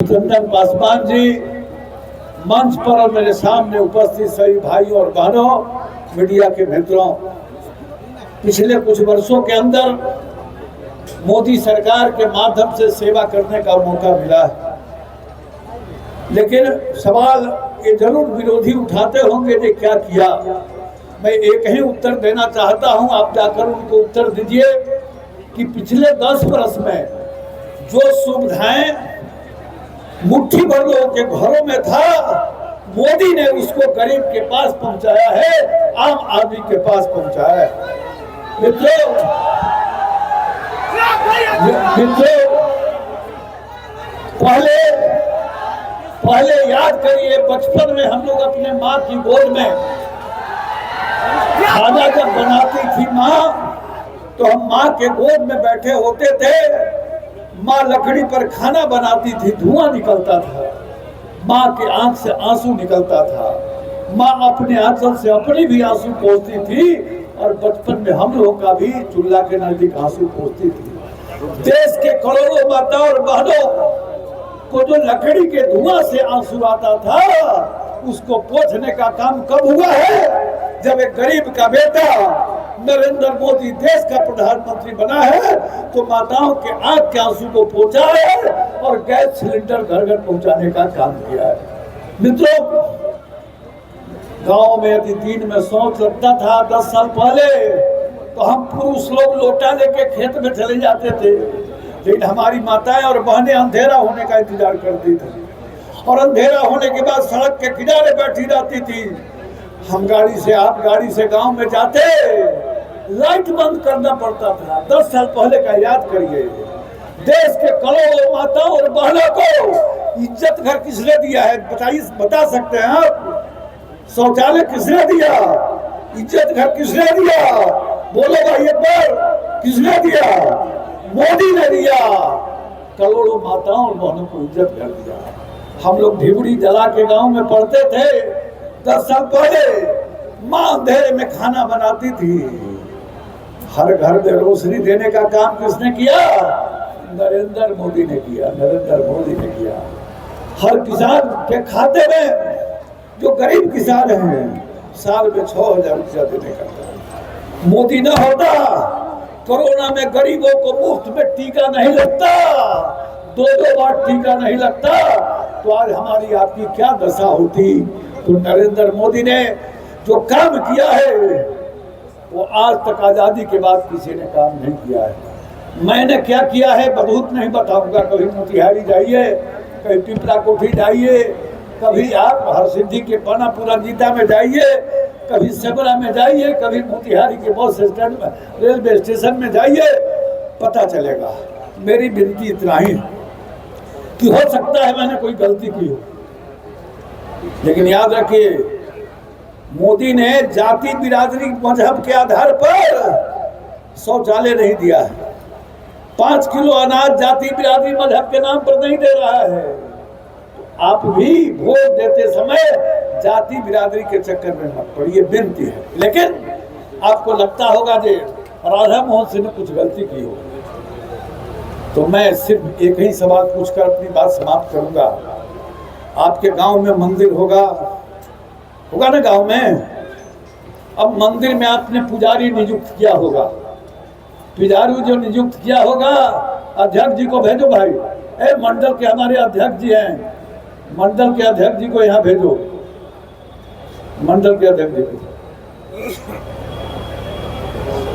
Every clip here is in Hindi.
चंदन पासवान जी मंच पर और मेरे सामने उपस्थित सभी भाई और बहनों, मीडिया के मित्रों, पिछले कुछ वर्षों के अंदर मोदी सरकार के माध्यम से सेवा करने का मौका मिला है। लेकिन सवाल ये जरूर विरोधी उठाते होंगे कि क्या किया। मैं एक ही उत्तर देना चाहता हूं, आप जाकर उनको उत्तर दीजिए कि पिछले 10 वर्ष में जो सुविधाएं मुट्ठी भर लोगों के घरों में था, मोदी ने उसको गरीब के पास पहुंचाया है, आम आदमी के पास पहुंचाया है। मित्रों, पहले याद करिए, बचपन में हम लोग अपने माँ की गोद में खाना जब बनाती थी माँ, तो हम माँ के गोद में बैठे होते थे। माँ लकड़ी पर खाना बनाती थी, धुआं निकलता था, माँ के आंख से आंसू निकलता था, माँ अपने आंचल से अपनी भी आंसू पोंछती थी, और बचपन में हम लोगों का भी चूल्हा के नजदीक आंसू पोंछती थी। देश के करोड़ों माता और बहनों को जो लकड़ी के धुआं से आंसू आता था, उसको पोंछने का काम कब हुआ है? जब एक गरीब का बेटा नरेंद्र मोदी देश का प्रधानमंत्री बना है, तो माताओं के आंख के आंसू को पोंछा है और गैस सिलेंडर घर घर पहुंचाने का काम किया है। मित्रों, गांव में यदि दिन में शौच लगता था 10 साल पहले, तो हम पुरुष लोग लोटा लेके खेत में चले जाते थे, लेकिन हमारी माताएं और बहनें अंधेरा होने का इंतजार करती थी, और अंधेरा होने के बाद सड़क के किनारे बैठी रहती थी। हम आप गाड़ी से गांव में जाते, लाइट बंद करना पड़ता था। 10 साल पहले का याद करिए। देश के करोड़ों माताओं और बहनों को इज्जत घर किसने दिया है? बता सकते हैं आप? शौचालय किसने दिया? इज्जत घर किसने दिया? बोलो भाई एक बार, किसने दिया? मोदी ने दिया। करोड़ों माताओं और बहनों को इज्जत घर दिया। हम लोग ढिबड़ी जला के गांव में पढ़ते थे। 10 साल पहले माँ अंधेरे में खाना बनाती थी। हर घर में रोशनी देने का काम किसने किया? नरेंद्र मोदी ने किया। नरेंद्र मोदी ने किया। हर किसान के खाते में, जो गरीब किसान हैं, साल में 6,000 रुपया देने का। मोदी न होता, कोरोना में गरीबों को मुफ्त में टीका नहीं लगता, 2-2 बार टीका नहीं लगता, तो आज हमारी आपकी क्या दशा होती। तो नरेंद्र मोदी ने जो काम किया है, वो आज तक आजादी के बाद किसी ने काम नहीं किया है। मैंने क्या किया है बहुत नहीं बताऊंगा। कभी मोतिहारी जाइए, कभी पिपरा कोठी जाइए, कभी आप हरसिद्धि के पानापुरा गीता में जाइए, कभी सेबरा में जाइए, कभी मोतिहारी के बस स्टैंड में, रेलवे स्टेशन में जाइए, पता चलेगा। मेरी विनती इतना ही कि हो सकता है मैंने कोई गलती की हो, लेकिन याद रखिए, मोदी ने जाति बिरादरी मजहब के आधार पर शौचालय नहीं दिया है। 5 किलो अनाज जाति बिरादरी मजहब के नाम पर नहीं दे रहा है। आप भी वोट देते समय जाति बिरादरी के चक्कर में मत पड़िए, विनती है। लेकिन आपको लगता होगा कि राधा मोहन सिंह ने कुछ गलती की हो, तो मैं सिर्फ एक ही सवाल पूछकर अपनी बात समाप्त करूंगा। आपके गांव में मंदिर होगा ना गांव में? अब मंदिर में आपने पुजारी नियुक्त किया होगा। पुजारी जो नियुक्त किया होगा, अध्यक्ष जी को भेजो भाई। मंडल के हमारे अध्यक्ष जी हैं, मंडल के अध्यक्ष जी को यहाँ भेजो। मंडल के अध्यक्ष जी को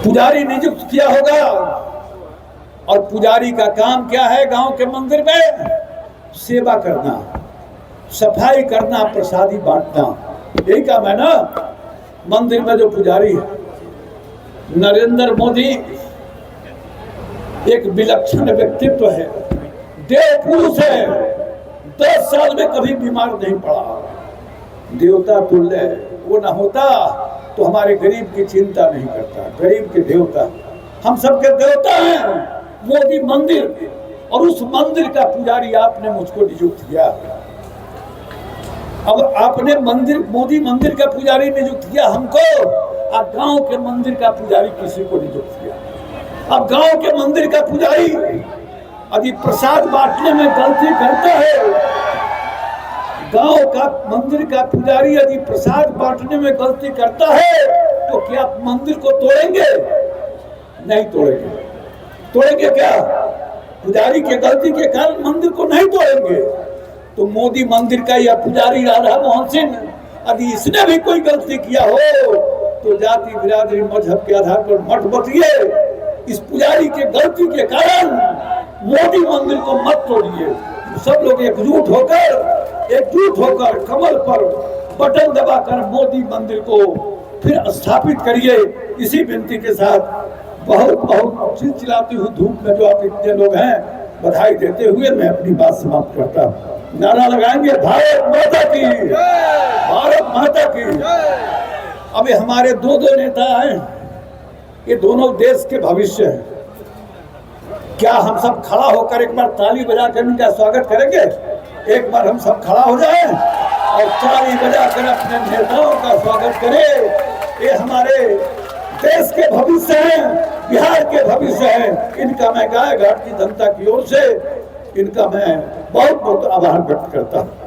पुजारी नियुक्त किया होगा, और पुजारी का काम क्या है? गांव के मंदिर में सेवा करना, सफाई करना, प्रसादी बांटना, यही काम है ना मंदिर में जो पुजारी है। नरेंद्र मोदी एक विलक्षण व्यक्तित्व है, देव पुरुष है। 10 साल में कभी बीमार नहीं पड़ा, देवता तुल्य है। वो ना होता तो हमारे गरीब की चिंता नहीं करता। गरीब के देवता, हम सबके देवता हैं मोदी मंदिर, और उस मंदिर का पुजारी आपने मुझको नियुक्त किया। अब आपने मोदी मंदिर का पुजारी नियुक्त किया हमको, और गांव के मंदिर का पुजारी किसी को नियुक्त किया। अब गांव के मंदिर का पुजारी यदि प्रसाद बांटने में गलती करता है, गांव का मंदिर का पुजारी यदि प्रसाद बांटने में गलती करता है, तो क्या मंदिर को तोड़ेंगे? नहीं तोड़ेंगे। तोड़ेंगे क्या? पुजारी के गलती के कारण मंदिर को नहीं तोड़ेंगे। तो मोदी मंदिर का या पुजारी राधा मोहन सिंह, यदि इसने भी कोई गलती किया हो तो जाति बिरादरी मजहब के आधार पर मत बटिए। इस पुजारी के गलती के कारण मोदी मंदिर को मत तोड़िए। सब लोग एकजुट होकर कमल पर बटन दबाकर मोदी मंदिर को फिर स्थापित करिए। इसी विनती के साथ बहुत चिलचिलाती हुई धूप में जो आप इतने लोग हैं, बधाई देते हुए मैं अपनी बात समाप्त करता हूँ। नारा लगाएंगे भारत माता की, भारत माता की। अभी हमारे दो नेता हैं, ये दोनों देश के भविष्य हैं। क्या हम सब खड़ा होकर एक बार ताली बजाकर इनका स्वागत करेंगे? एक बार हम सब खड़ा हो जाएं और ताली बजाकर अपने नेताओं का स्वागत करें। ये हमारे देश के भविष्य हैं, बिहार के भविष्य हैं। इनका मैं गाय घाट की जनता की ओर से इनका मैं बहुत बहुत आभार व्यक्त करता हूँ।